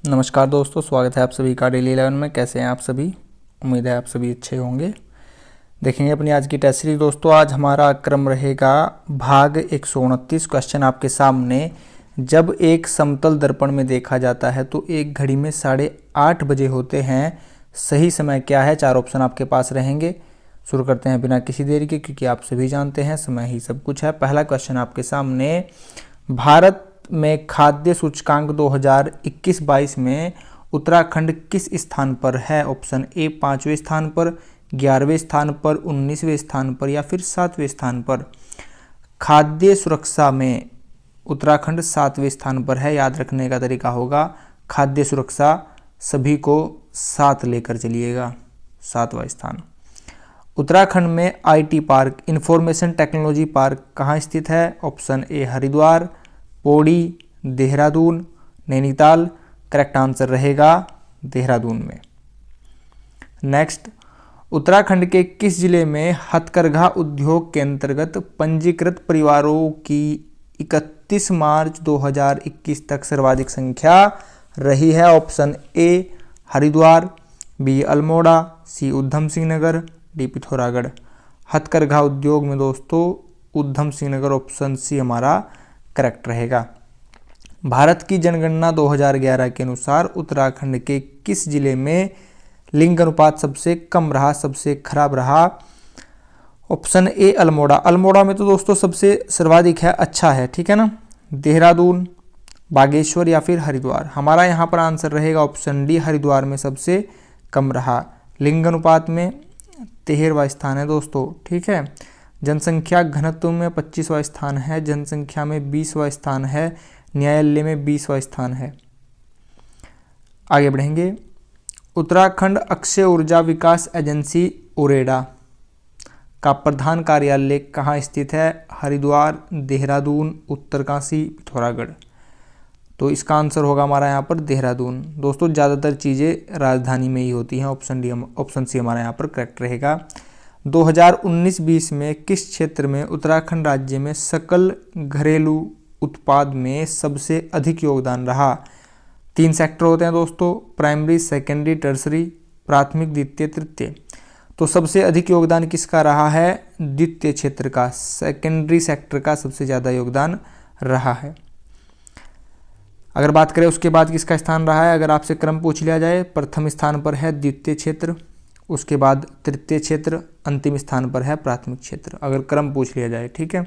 नमस्कार दोस्तों, स्वागत है आप सभी का डेली 11 में। कैसे हैं आप सभी? उम्मीद है आप सभी अच्छे होंगे। देखेंगे अपनी आज की टेस्ट सीरीज। दोस्तों आज हमारा क्रम रहेगा भाग 129। क्वेश्चन आपके सामने। जब एक समतल दर्पण में देखा जाता है तो एक घड़ी में 8:30 बजे होते हैं। सही समय क्या है? 4 ऑप्शन आपके पास रहेंगे। शुरू करते हैं बिना किसी देरी के, क्योंकि आप सभी जानते हैं समय ही सब कुछ है। पहला क्वेश्चन आपके सामने। भारत में खाद्य सूचकांक 2021-22 में उत्तराखंड किस स्थान पर है? ऑप्शन ए 5वें स्थान पर, 11वें स्थान पर, 19वें स्थान पर या फिर 7वें स्थान पर। खाद्य सुरक्षा में उत्तराखंड 7वें स्थान पर है। याद रखने का तरीका होगा, खाद्य सुरक्षा सभी को 7 लेकर चलिएगा, 7वां स्थान। उत्तराखंड में IT park, information technology park कहाँ स्थित है? Option A Haridwar, Pauri, Dehradun, Nainital. Correct answer रहेगा देहरादून में। नेक्स्ट, उत्तराखंड के किस जिले में हथकरघा उद्योग के अंतर्गत पंजीकृत परिवारों की 31 मार्च 2021 तक सर्वाधिक संख्या रही है? Option A Haridwar, B Almora, C Udham Singh Nagar, D Pithoragarh. हथकरघा उद्योग में दोस्तों उधम सिंह नगर ऑप्शन सी हमारा करेक्ट रहेगा। भारत की जनगणना 2011 के अनुसार उत्तराखंड के किस जिले में लिंग अनुपात सबसे कम रहा, सबसे खराब रहा? Option A Almora. अल्मोड़ा में तो दोस्तों सबसे सर्वाधिक है, अच्छा है, ठीक है ना। देहरादून, बागेश्वर या फिर हरिद्वार। हमारा यहाँ पर आंसर रहेगा ऑप्शन डी, हरिद्वार में सबसे कम रहा। लिंग अनुपात में 13वां स्थान है दोस्तों, ठीक है। जनसंख्या घनत्व में 25वां स्थान है, जनसंख्या में 20वां स्थान है, न्यायालय में 20वां स्थान है। आगे बढ़ेंगे। उत्तराखंड अक्षय ऊर्जा विकास एजेंसी उरेडा का प्रधान कार्यालय कहाँ स्थित है? हरिद्वार, देहरादून, उत्तरकाशी, पिथौरागढ़। तो इसका आंसर होगा हमारा यहाँ पर देहरादून। दोस्तों ज़्यादातर चीज़ें राजधानी में ही होती हैं। ऑप्शन सी हमारा यहाँ पर करेक्ट रहेगा। 2019-20 में किस क्षेत्र में उत्तराखंड राज्य में सकल घरेलू उत्पाद में सबसे अधिक योगदान रहा? 3 सेक्टर होते हैं दोस्तों, प्राइमरी, सेकेंडरी, टर्सरी, प्राथमिक, द्वितीय, तृतीय। तो सबसे अधिक योगदान किसका रहा है? द्वितीय क्षेत्र का, सेकेंडरी सेक्टर का सबसे ज़्यादा योगदान रहा है। अगर बात करें उसके बाद किसका स्थान रहा है, अगर आपसे क्रम पूछ लिया जाए, प्रथम स्थान पर है द्वितीय क्षेत्र, उसके बाद तृतीय क्षेत्र, अंतिम स्थान पर है प्राथमिक क्षेत्र, अगर क्रम पूछ लिया जाए, ठीक है।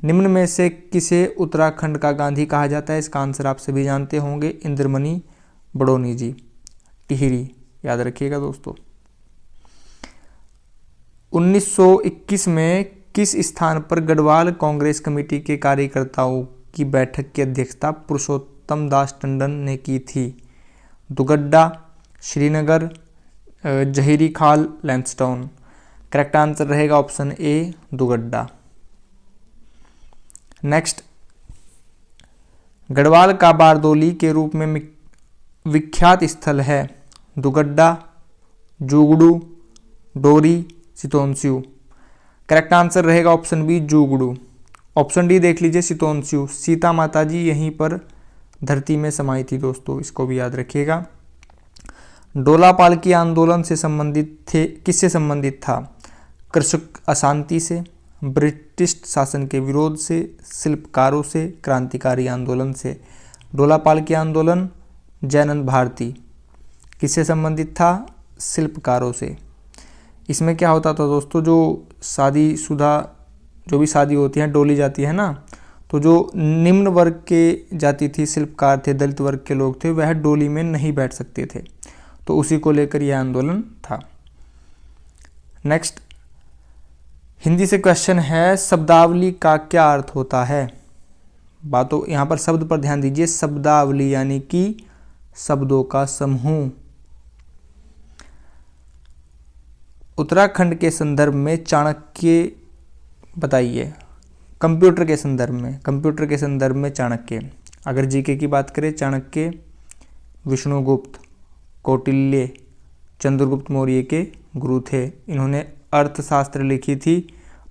निम्न में से किसे उत्तराखंड का गांधी कहा जाता है? इसका आंसर आप सभी जानते होंगे, इंद्रमणि बड़ोनी जी, टिहरी, याद रखिएगा दोस्तों। 1921 में किस स्थान पर गढ़वाल कांग्रेस कमेटी के कार्यकर्ताओं की बैठक की अध्यक्षता पुरुषोत्तम दास टंडन ने की थी? दुगड्डा, श्रीनगर, जहीरी खाल, लैंसडाउन। करेक्ट आंसर रहेगा option A Dugadda. Next, Garhwal का बारदोली के रूप में विख्यात स्थल है? दुगड्डा, जुगड़ू, डोरी, सितोंस्यू। करेक्ट आंसर रहेगा ऑप्शन बी जुगड़ू। ऑप्शन डी देख लीजिए, सितोंस्यू। सीता माता जी यहीं पर धरती में समाई थी दोस्तों, इसको भी याद रखिएगा। डोला पालकी आंदोलन से संबंधित थे, किससे संबंधित था? कृषक अशांति से, ब्रिटिश शासन के विरोध से, शिल्पकारों से, क्रांतिकारी आंदोलन से। डोला पालकी आंदोलन जयनंद भारती किससे संबंधित था? शिल्पकारों से। इसमें क्या होता था दोस्तों, जो शादीशुदा जो भी शादी होती है, डोली जाती है ना, तो जो निम्न वर्ग के जाति थी, शिल्पकार थे, दलित वर्ग के लोग थे, वह डोली में नहीं बैठ सकते थे, तो उसी को लेकर यह आंदोलन था। नेक्स्ट, हिंदी से क्वेश्चन है, शब्दावली का क्या अर्थ होता है? बातों यहाँ पर शब्द पर ध्यान दीजिए, शब्दावली यानी कि शब्दों का समूह। उत्तराखंड के संदर्भ में चाणक्य बताइए। कंप्यूटर के संदर्भ में चाणक्य। अगर जीके की बात करें, चाणक्य विष्णुगुप्त, कौटिल्य, चंद्रगुप्त मौर्य के गुरु थे। इन्होंने अर्थशास्त्र लिखी थी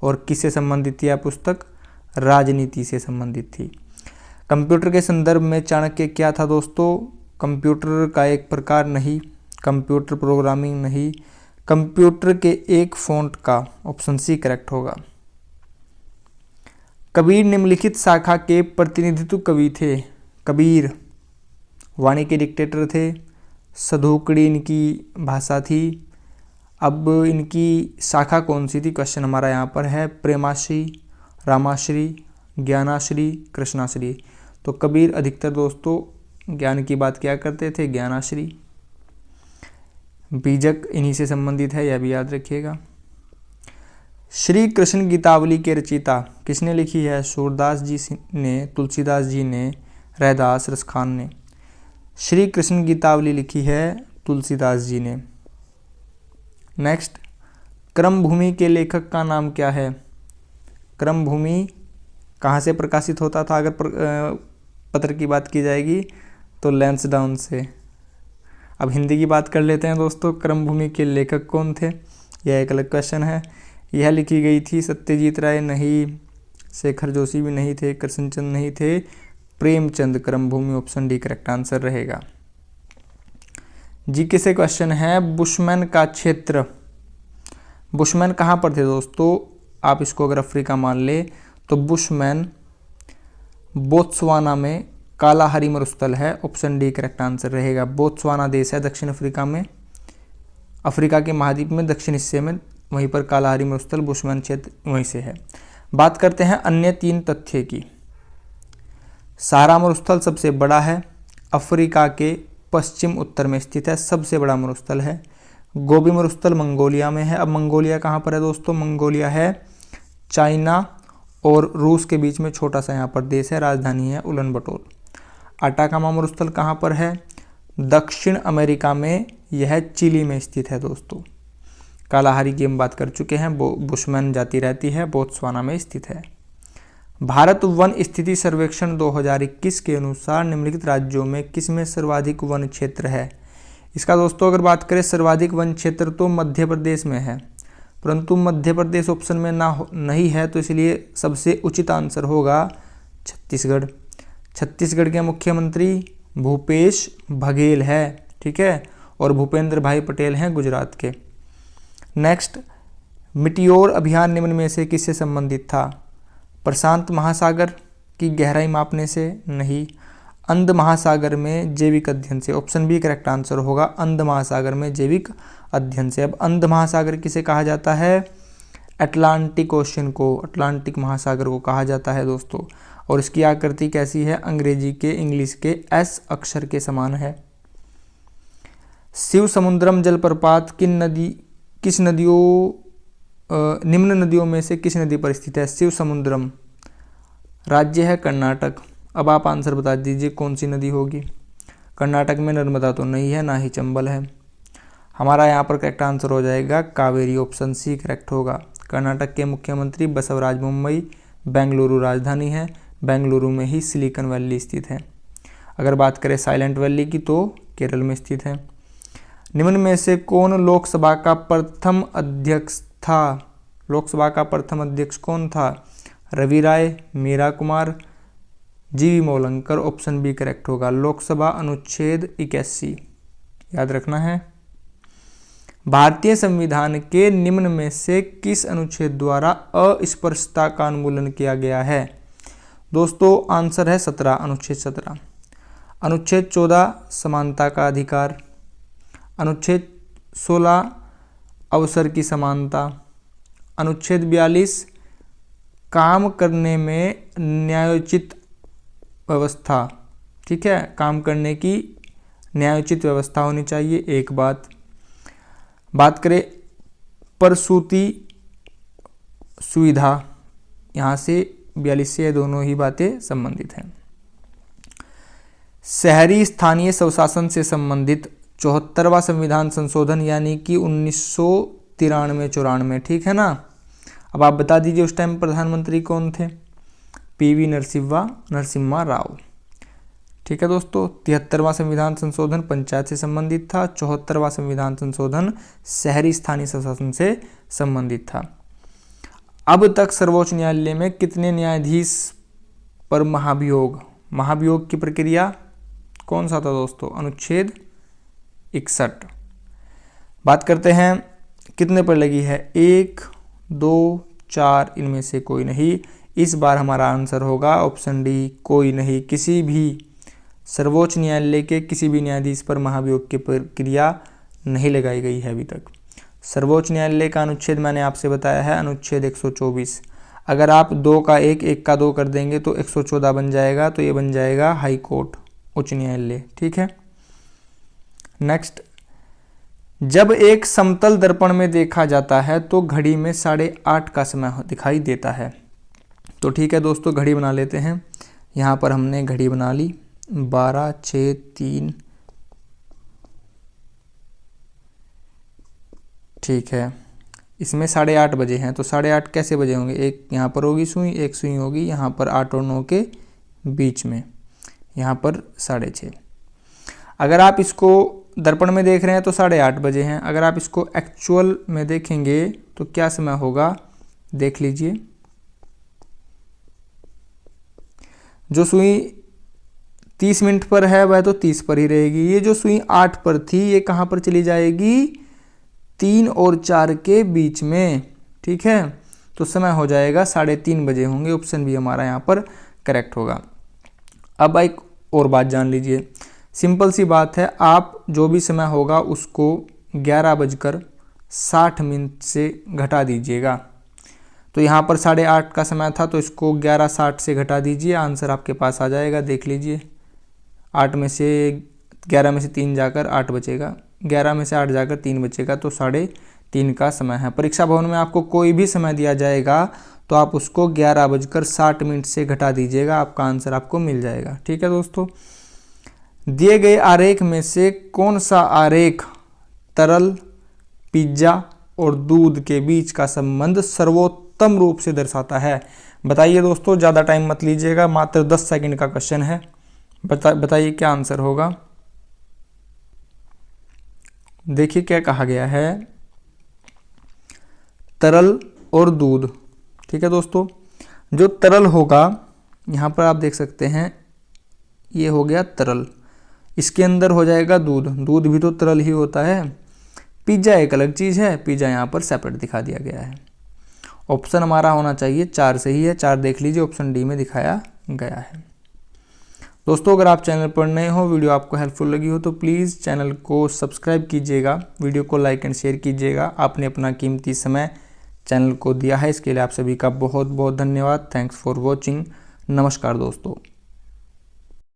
और किससे संबंधित थी यह पुस्तक? राजनीति से संबंधित थी। कंप्यूटर के संदर्भ में चाणक्य क्या था दोस्तों? कंप्यूटर का एक प्रकार नहीं, कंप्यूटर प्रोग्रामिंग नहीं, कंप्यूटर के एक फ़ॉन्ट का, ऑप्शन सी करेक्ट होगा। कबीर निम्नलिखित शाखा के प्रतिनिधित्व कवि थे। कबीर वाणी के डिक्टेटर थे, सधोकड़ी इनकी भाषा थी। अब इनकी शाखा कौन सी थी, क्वेश्चन हमारा यहाँ पर है। प्रेमाश्री, रामाश्री, ज्ञानाश्री, कृष्णाश्री। तो कबीर अधिकतर दोस्तों ज्ञान की बात क्या करते थे, ज्ञानाश्री। बीजक इन्हीं से संबंधित है, यह भी याद रखिएगा। श्री कृष्ण गीतावली के रचयिता किसने लिखी है? सूरदास जी ने, तुलसीदास जी ने, रैदास, रसखान ने। श्री कृष्ण गीतावली लिखी है तुलसीदास जी ने। नेक्स्ट, क्रमभूमि के लेखक का नाम क्या है? क्रमभूमि कहाँ से प्रकाशित होता था? अगर पत्र की बात की जाएगी तो लैंसडाउन से। अब हिंदी की बात कर लेते हैं दोस्तों। क्रमभूमि के लेखक कौन थे? यह एक अलग क्वेश्चन है। यह लिखी गई थी सत्यजीत राय नहीं, शेखर जोशी भी नहीं थे, कृष्णचंद नहीं थे, Premchand. Karmabhoomi option D correct answer रहेगा। जीके से क्वेश्चन है, बुशमैन का क्षेत्र। बुशमैन कहाँ पर थे दोस्तों? आप इसको अगर अफ्रीका मान ले तो बुशमैन बोत्सवाना में कालाहारी मरुस्थल है, ऑप्शन डी करेक्ट आंसर रहेगा। बोत्सवाना देश है दक्षिण अफ्रीका में, अफ्रीका के महाद्वीप में दक्षिण हिस्से में, वहीं पर कालाहारी मरुस्थल बुशमैन क्षेत्र वहीं से है। बात करते हैं अन्य 3 तथ्य की। सहारा मरुस्थल सबसे बड़ा है, अफ्रीका के पश्चिम उत्तर में स्थित है, सबसे बड़ा मरुस्थल है। गोबी मरुस्थल मंगोलिया में है। अब मंगोलिया कहाँ पर है दोस्तों? मंगोलिया है चाइना और रूस के बीच में, छोटा सा यहाँ पर देश है, राजधानी है उलन बटोर। अटाकामा मरुस्थल कहाँ पर है? दक्षिण अमेरिका में, यह चिली में स्थित है दोस्तों। कालाहारी की हम बात कर चुके हैं, बुशमैन जाति रहती है, बोत्सवाना में स्थित है। भारत वन स्थिति सर्वेक्षण 2021 के अनुसार निम्नलिखित राज्यों में किसमें सर्वाधिक वन क्षेत्र है? इसका दोस्तों अगर बात करें सर्वाधिक वन क्षेत्र तो मध्य प्रदेश में है, परंतु मध्य प्रदेश ऑप्शन में नहीं है, तो इसलिए सबसे उचित आंसर होगा छत्तीसगढ़। छत्तीसगढ़ के मुख्यमंत्री भूपेश बघेल है, ठीक है, और भूपेंद्र भाई पटेल हैं गुजरात के। नेक्स्ट, मिटियोर अभियान निम्न में से किससे संबंधित था? प्रशांत महासागर की गहराई मापने से? नहीं। अंध महासागर में जैविक अध्ययन से? ऑप्शन बी करेक्ट आंसर होगा, अंध महासागर में जैविक अध्ययन से। अब अंध महासागर किसे कहा जाता है? अटलांटिक ओशन को, अटलांटिक महासागर को कहा जाता है दोस्तों। और इसकी आकृति कैसी है? अंग्रेजी के, इंग्लिश के एस अक्षर के समान है। शिव समुद्रम जलप्रपात किस नदियों निम्न नदियों में से किस नदी पर स्थित है? शिव समुद्रम राज्य है कर्नाटक। अब आप आंसर बता दीजिए कौन सी नदी होगी? कर्नाटक में नर्मदा तो नहीं है, ना ही चंबल है। हमारा यहाँ पर करेक्ट आंसर हो जाएगा कावेरी, ऑप्शन सी करेक्ट होगा। कर्नाटक के मुख्यमंत्री बसवराज मुंबई, बेंगलुरु राजधानी है, बेंगलुरु में ही सिलिकॉन वैली स्थित है। अगर बात करें साइलेंट वैली की तो केरल में स्थित है। निम्न में से कौन लोकसभा का प्रथम अध्यक्ष था? लोकसभा का प्रथम अध्यक्ष कौन था? रवि राय, मीरा कुमार, जीवी मौलंकर। ऑप्शन बी करेक्ट होगा। लोकसभा अनुच्छेद 81 याद रखना है। भारतीय संविधान के निम्न में से किस अनुच्छेद द्वारा अस्पृश्यता का उन्मूलन किया गया है? दोस्तों आंसर है 17, अनुच्छेद 17। अनुच्छेद 14 समानता का अधिकार, अनुच्छेद 16 अवसर की समानता, अनुच्छेद 42 काम करने में न्यायोचित व्यवस्था, ठीक है, काम करने की न्यायोचित व्यवस्था होनी चाहिए। एक बात करें प्रसूति सुविधा, यहाँ से 42 से दोनों ही बातें संबंधित हैं। शहरी स्थानीय स्वशासन से संबंधित 74वां संविधान संशोधन यानी कि 1993-94, ठीक है ना। अब आप बता दीजिए उस टाइम प्रधानमंत्री कौन थे? पीवी नरसिम्हा राव, ठीक है दोस्तों। 73वां संविधान संशोधन पंचायत से संबंधित था, 74वां संविधान संशोधन शहरी स्थानीय स्वशासन से संबंधित था। अब तक सर्वोच्च न्यायालय में कितने न्यायाधीश पर महाभियोग की प्रक्रिया कौन सा था दोस्तों? अनुच्छेद 61। बात करते हैं कितने पर लगी है, 1, 2, 4, इनमें से कोई नहीं। इस बार हमारा आंसर होगा ऑप्शन डी, कोई नहीं। किसी भी सर्वोच्च न्यायालय के किसी भी न्यायाधीश पर महाभियोग की प्रक्रिया नहीं लगाई गई है अभी तक। सर्वोच्च न्यायालय का अनुच्छेद मैंने आपसे बताया है अनुच्छेद 124। अगर आप 2 का 1, 1 का 2 कर देंगे तो 114 बन जाएगा, तो ये बन जाएगा हाई कोर्ट, उच्च न्यायालय। ठीक है। नेक्स्ट, जब एक समतल दर्पण में देखा जाता है तो घड़ी में 8:30 का समय दिखाई देता है। तो ठीक है दोस्तों, घड़ी बना लेते हैं। यहाँ पर हमने घड़ी बना ली, 12, 6, 3, ठीक है। इसमें 8:30 बजे हैं, तो 8:30 कैसे बजे होंगे? एक यहाँ पर होगी सुई, एक सुई होगी यहाँ पर 8 और 9 के बीच में, यहाँ पर 6:30। अगर आप इसको दर्पण में देख रहे हैं तो 8:30 बजे हैं। अगर आप इसको एक्चुअल में देखेंगे तो क्या समय होगा, देख लीजिए। जो सुई 30 मिनट पर है वह तो 30 पर ही रहेगी। ये जो सुई 8 पर थी ये कहाँ पर चली जाएगी? 3 और 4 के बीच में। ठीक है, तो समय हो जाएगा 3:30 बजे होंगे। ऑप्शन बी हमारा यहाँ पर करेक्ट होगा। अब एक और बात जान लीजिए, सिंपल सी बात है, आप जो भी समय होगा उसको 11:60 से घटा दीजिएगा। तो यहाँ पर 8:30 का समय था तो इसको 11:60 से घटा दीजिए, आंसर आपके पास आ जाएगा। देख लीजिए, 11 में से 3 जाकर 8 बचेगा, 11 में से 8 जाकर 3 बचेगा, तो 3:30 का समय है। परीक्षा भवन में आपको कोई भी समय दिया जाएगा तो आप उसको 11:60 से घटा दीजिएगा, आपका आंसर आपको मिल जाएगा। ठीक है दोस्तों, दिए गए आरेख में से कौन सा आरेख तरल, पिज्जा और दूध के बीच का संबंध सर्वोत्तम रूप से दर्शाता है? बताइए दोस्तों, ज़्यादा टाइम मत लीजिएगा, मात्र 10 सेकंड का क्वेश्चन है। बताइए क्या आंसर होगा। देखिए क्या कहा गया है, तरल और दूध। ठीक है दोस्तों, जो तरल होगा यहाँ पर आप देख सकते हैं, ये हो गया तरल, इसके अंदर हो जाएगा दूध, दूध भी तो तरल ही होता है। पिज्ज़ा एक अलग चीज़ है, पिज्ज़ा यहाँ पर सेपरेट दिखा दिया गया है। ऑप्शन हमारा होना चाहिए 4 सही है, 4 देख लीजिए, ऑप्शन डी में दिखाया गया है। दोस्तों, अगर आप चैनल पर नए हो, वीडियो आपको हेल्पफुल लगी हो तो प्लीज़ चैनल को सब्सक्राइब कीजिएगा, वीडियो को लाइक एंड शेयर कीजिएगा। आपने अपना कीमती समय चैनल को दिया है, इसके लिए आप सभी का बहुत बहुत धन्यवाद। Thanks for watching. नमस्कार दोस्तों।